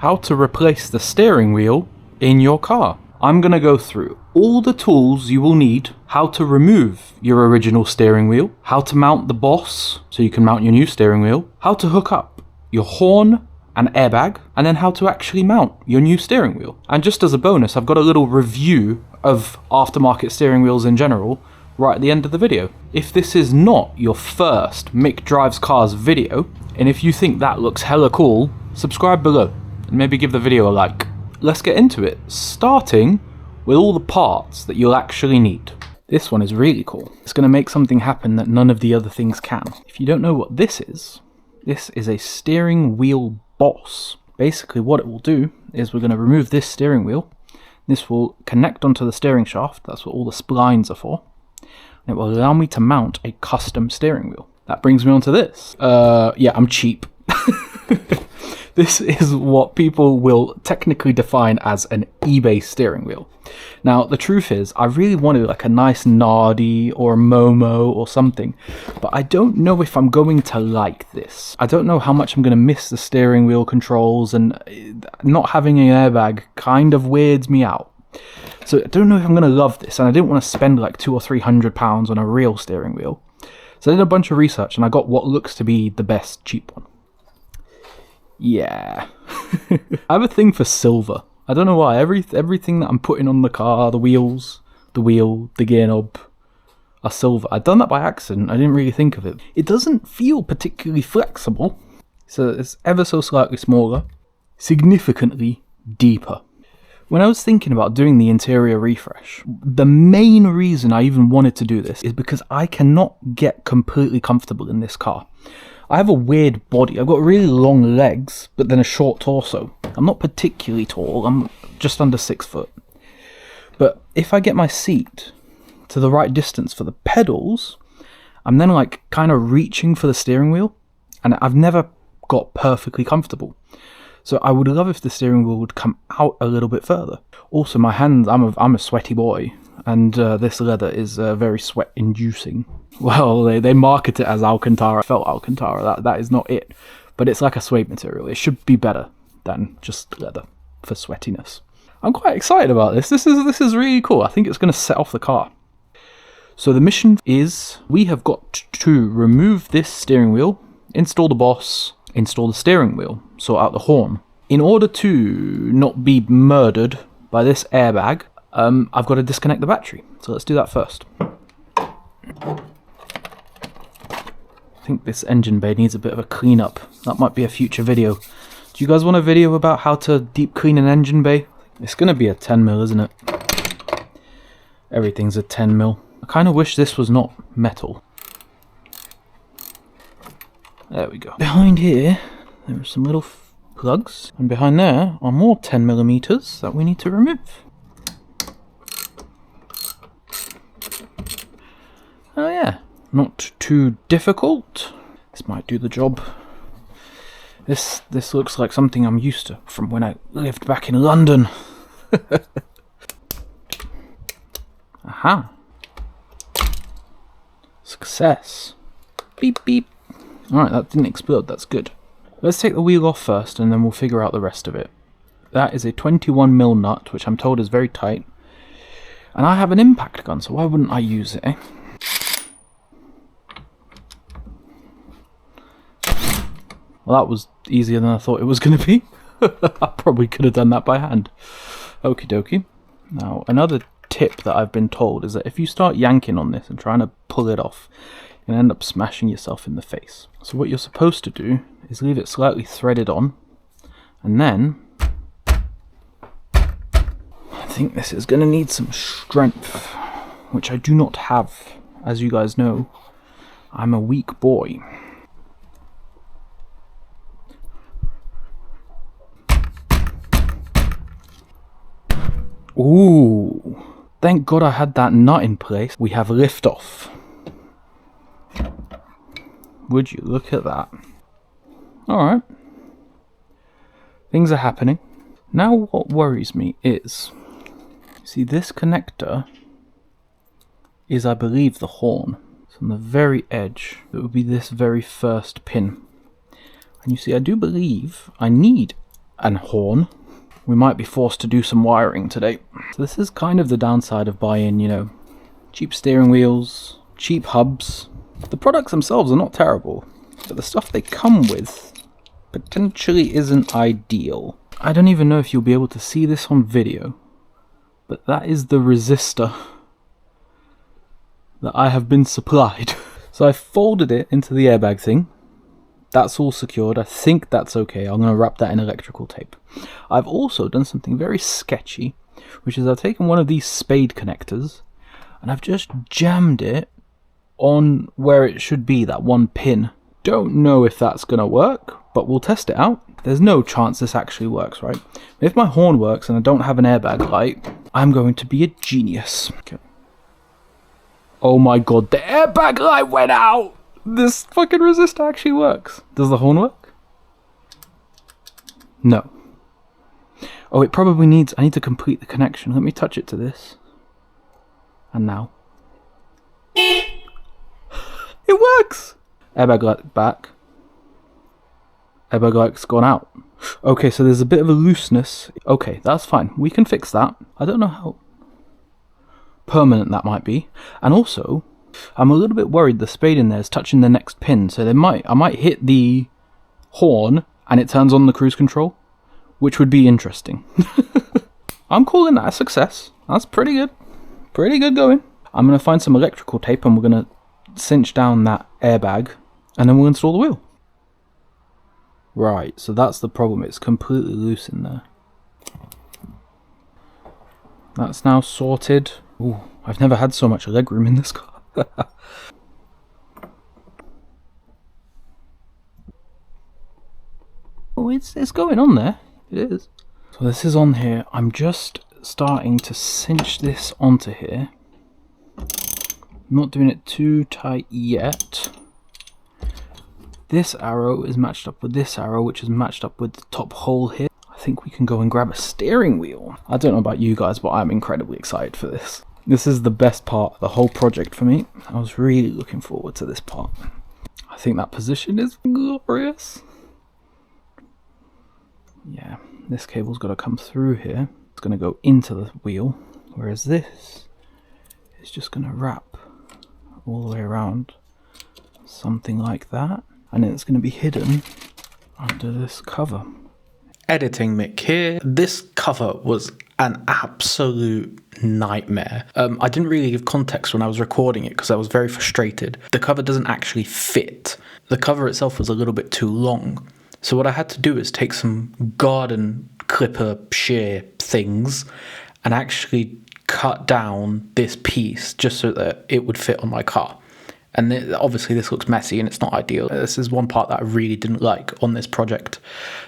how to replace the steering wheel in your car. I'm going to go through all the tools you will need, how to remove your original steering wheel, how to mount the Boss so you can mount your new steering wheel, how to hook up your horn and airbag, and then how to actually mount your new steering wheel. And just as a bonus, I've got a little review of aftermarket steering wheels in general right at the end of the video. If this is not your first Mick Drives Cars video, and if you think that looks hella cool, subscribe below and maybe give the video a like. Let's get into it, starting with all the parts that you'll actually need. This one is really cool. It's going to make something happen that none of the other things can. If you don't know what this is a steering wheel Boss. Basically what it will do is we're going to remove this steering wheel. This will connect onto the steering shaft, that's what all the splines are for. And it will allow me to mount a custom steering wheel. That brings me on to this. Yeah, I'm cheap. This is what people will technically define as an eBay steering wheel. Now, the truth is, I really wanted like a nice Nardi or a Momo or something, but I don't know if I'm going to like this. I don't know how much I'm going to miss the steering wheel controls, and not having an airbag kind of weirds me out. So I don't know if I'm going to love this, and I didn't want to spend like £200 or £300 on a real steering wheel. So I did a bunch of research, and I got what looks to be the best cheap one. Yeah. I have a thing for silver. I don't know why. Everything that I'm putting on the car, the wheels, the wheel, the gear knob, are silver. I've done that by accident. I didn't really think of it. It doesn't feel particularly flexible. So it's ever so slightly smaller, significantly deeper. When I was thinking about doing the interior refresh, the main reason I even wanted to do this is because I cannot get completely comfortable in this car. I have a weird body. I've got really long legs, but then a short torso. I'm not particularly tall. I'm just under 6 foot. But if I get my seat to the right distance for the pedals, I'm then like kind of reaching for the steering wheel, and I've never got perfectly comfortable. So I would love if the steering wheel would come out a little bit further. Also, my hands, I'm a sweaty boy, and this leather is very sweat-inducing. Well, they market it as Alcantara, felt Alcantara. That is not it. But it's like a suede material. It should be better than just leather for sweatiness. I'm quite excited about this. This is really cool. I think it's going to set off the car. So the mission is, we have got to remove this steering wheel, install the Boss, install the steering wheel, sort out the horn. In order to not be murdered by this airbag, I've got to disconnect the battery. So let's do that first. I think this engine bay needs a bit of a cleanup. That might be a future video. Do you guys want a video about how to deep clean an engine bay? It's going to be a 10mm, isn't it? Everything's a 10mm. I kind of wish this was not metal. There we go. Behind here, there are some little plugs. And behind there are more 10mm that we need to remove. Oh yeah. Not too difficult. This might do the job. This looks like something I'm used to from when I lived back in London. Aha. Success. Beep beep. Alright, that didn't explode, that's good. Let's take the wheel off first and then we'll figure out the rest of it. That is a 21mm nut, which I'm told is very tight. And I have an impact gun, so why wouldn't I use it, eh? Well, that was easier than I thought it was going to be. I probably could have done that by hand. Okie dokie. Now, another tip that I've been told is that if you start yanking on this and trying to pull it off, you're going to end up smashing yourself in the face. So what you're supposed to do is leave it slightly threaded on, and then I think this is going to need some strength, which I do not have. As you guys know, I'm a weak boy. Ooh, thank God I had that nut in place. We have liftoff. Would you look at that? Alright. Things are happening. Now what worries me is, see, this connector is, I believe, the horn. It's on the very edge. It would be this very first pin. And you see, I do believe I need and horn. We might be forced to do some wiring today. So this is kind of the downside of buying, you know, cheap steering wheels, cheap hubs. The products themselves are not terrible, but the stuff they come with potentially isn't ideal. I don't even know if you'll be able to see this on video, but that is the resistor that I have been supplied. So I folded it into the airbag thing. That's all secured. I think that's okay. I'm going to wrap that in electrical tape. I've also done something very sketchy, which is I've taken one of these spade connectors and I've just jammed it on where it should be, that one pin. Don't know if that's going to work, but we'll test it out. There's no chance this actually works, right? If my horn works and I don't have an airbag light, I'm going to be a genius. Okay. Oh my god, the airbag light went out! This fucking resistor actually works. Does the horn work? No. Oh, it probably needs... I need to complete the connection. Let me touch it to this. And now. It works! Airbag light back. Airbag light's gone out. Okay, so there's a bit of a looseness. Okay, that's fine. We can fix that. I don't know how permanent that might be. And also, I'm a little bit worried the spade in there is touching the next pin, so I might hit the horn and it turns on the cruise control, which would be interesting. I'm calling that a success. That's pretty good. Pretty good going. I'm going to find some electrical tape and we're going to cinch down that airbag and then we'll install the wheel. Right, so that's the problem. It's completely loose in there. That's now sorted. Ooh, I've never had so much legroom in this car. Oh, it's going on there. It is. So this is on here. I'm just starting to cinch this onto here. I'm not doing it too tight yet. This arrow is matched up with this arrow, which is matched up with the top hole here. I think we can go and grab a steering wheel. I don't know about you guys, but I'm incredibly excited for this. This is the best part of the whole project for me. I was really looking forward to this part. I think that position is glorious. Yeah, this cable's got to come through here. It's going to go into the wheel, whereas this is just going to wrap all the way around. Something like that. And then it's going to be hidden under this cover. Editing Mick here. This cover was an absolute nightmare. I didn't really give context when I was recording it because I was very frustrated. The cover doesn't actually fit. The cover itself was a little bit too long. So what I had to do is take some garden clipper shear things and actually cut down this piece just so that it would fit on my car. And obviously this looks messy and it's not ideal. This is one part that I really didn't like on this project.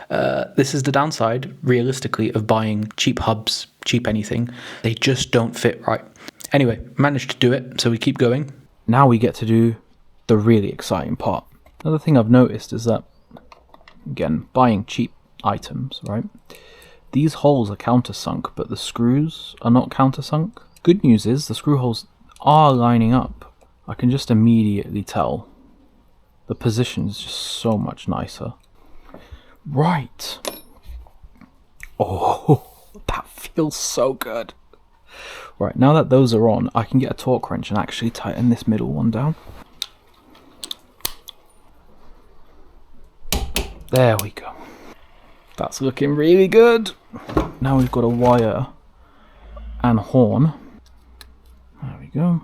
This is the downside, realistically, of buying cheap hubs, cheap anything. They just don't fit right. Anyway, managed to do it, so we keep going. Now we get to do the really exciting part. Another thing I've noticed is that, again, buying cheap items, right? These holes are countersunk, but the screws are not countersunk. Good news is the screw holes are lining up. I can just immediately tell the position is just so much nicer. Right. Oh, that feels so good. Right, now that those are on, I can get a torque wrench and actually tighten this middle one down. There we go. That's looking really good. Now we've got a wire and horn. There we go.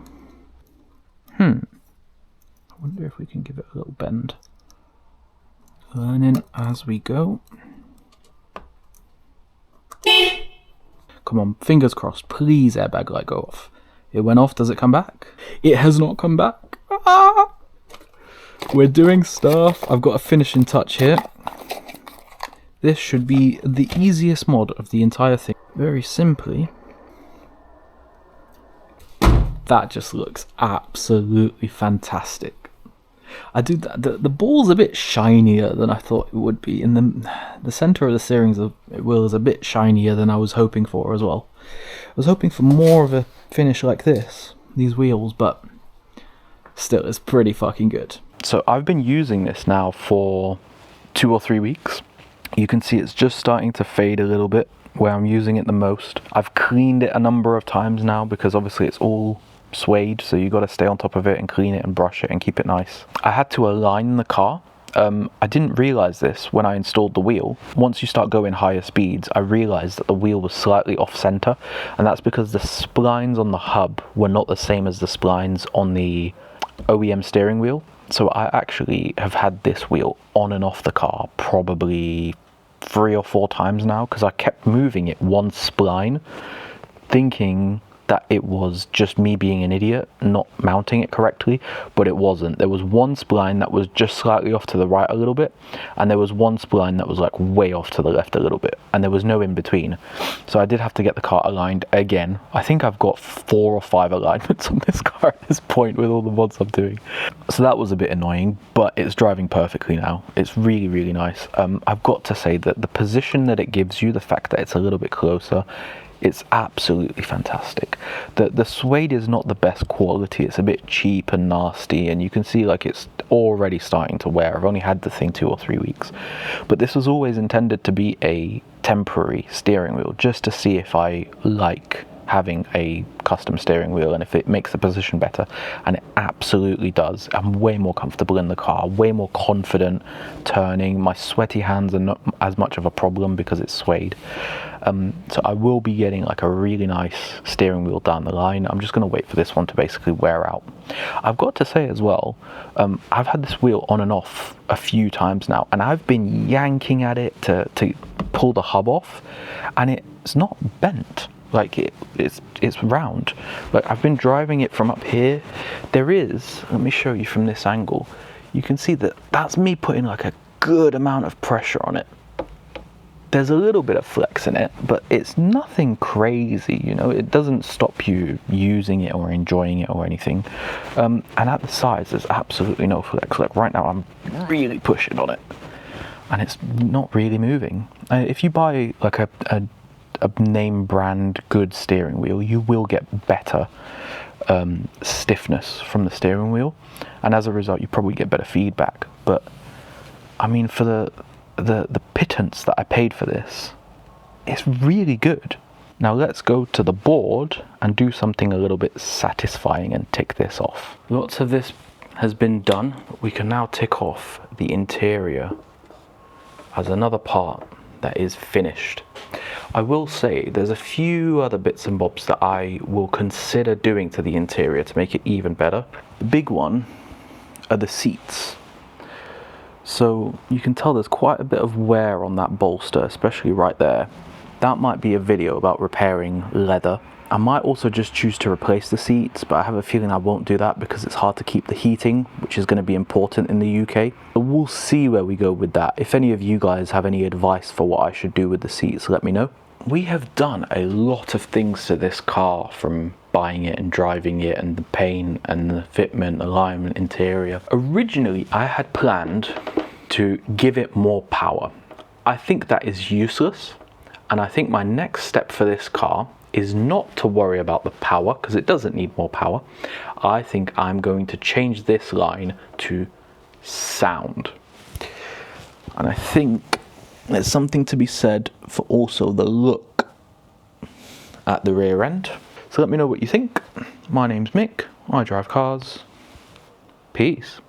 I wonder if we can give it a little bend. Learning as we go. Come on, fingers crossed. Please, airbag light go off. It went off. Does it come back? It has not come back. Ah! We're doing stuff. I've got a finishing touch here. This should be the easiest mod of the entire thing. Very simply. That just looks absolutely fantastic. I do that. The ball's a bit shinier than I thought it would be. In the center of the steering wheel is a bit shinier than I was hoping for as well. I was hoping for more of a finish like this, these wheels, but still, it's pretty fucking good. So I've been using this now for 2 or 3 weeks. You can see it's just starting to fade a little bit where I'm using it the most. I've cleaned it a number of times now because obviously it's all suede, so you got to stay on top of it and clean it and brush it and keep it nice. I had to align the car. I didn't realize this when I installed the wheel. Once you start going higher speeds, I realized that the wheel was slightly off center, and that's because the splines on the hub were not the same as the splines on the OEM steering wheel. So I actually have had this wheel on and off the car probably 3 or 4 times now, because I kept moving it one spline thinking that it was just me being an idiot, not mounting it correctly, but it wasn't. There was one spline that was just slightly off to the right a little bit, and there was one spline that was like way off to the left a little bit, and there was no in between. So I did have to get the car aligned again. I think I've got 4 or 5 alignments on this car at this point with all the mods I'm doing. So that was a bit annoying, but it's driving perfectly now. It's really, really nice. I've got to say that the position that it gives you, the fact that it's a little bit closer, it's absolutely fantastic. The suede is not the best quality. It's a bit cheap and nasty, and you can see like it's already starting to wear. I've only had the thing 2 or 3 weeks, but this was always intended to be a temporary steering wheel, just to see if I like having a custom steering wheel and if it makes the position better, and it absolutely does. I'm way more comfortable in the car, way more confident turning. My sweaty hands are not as much of a problem because it's suede. So I will be getting like a really nice steering wheel down the line. I'm just going to wait for this one to basically wear out. I've got to say as well, I've had this wheel on and off a few times now, and I've been yanking at it to pull the hub off, and it's not bent. Like it's round. Like I've been driving it from up here. There is, let me show you from this angle. You can see that that's me putting like a good amount of pressure on it. There's a little bit of flex in it, but it's nothing crazy, you know. It doesn't stop you using it or enjoying it or anything. And at the sides, there's absolutely no flex. Like right now, I'm really pushing on it, and it's not really moving. If you buy like a name brand good steering wheel, you will get better stiffness from the steering wheel, and as a result, you probably get better feedback. But I mean, for the pittance that I paid for this, it's really good. Now let's go to the board and do something a little bit satisfying and tick this off. Lots of this has been done. We can now tick off the interior as another part that is finished. I will say there's a few other bits and bobs that I will consider doing to the interior to make it even better. The big one are the seats. So you can tell there's quite a bit of wear on that bolster, especially right there. That might be a video about repairing leather. I might also just choose to replace the seats, but I have a feeling I won't do that because it's hard to keep the heating, which is going to be important in the UK. But we'll see where we go with that. If any of you guys have any advice for what I should do with the seats, let me know. We have done a lot of things to this car, from buying it and driving it, and the paint and the fitment, alignment, interior. Originally, I had planned to give it more power. I think that is useless, and I think my next step for this car is not to worry about the power, because it doesn't need more power. I think I'm going to change this line to sound. And I think there's something to be said for also the look at the rear end. So let me know what you think. My name's Mick, I drive cars. Peace.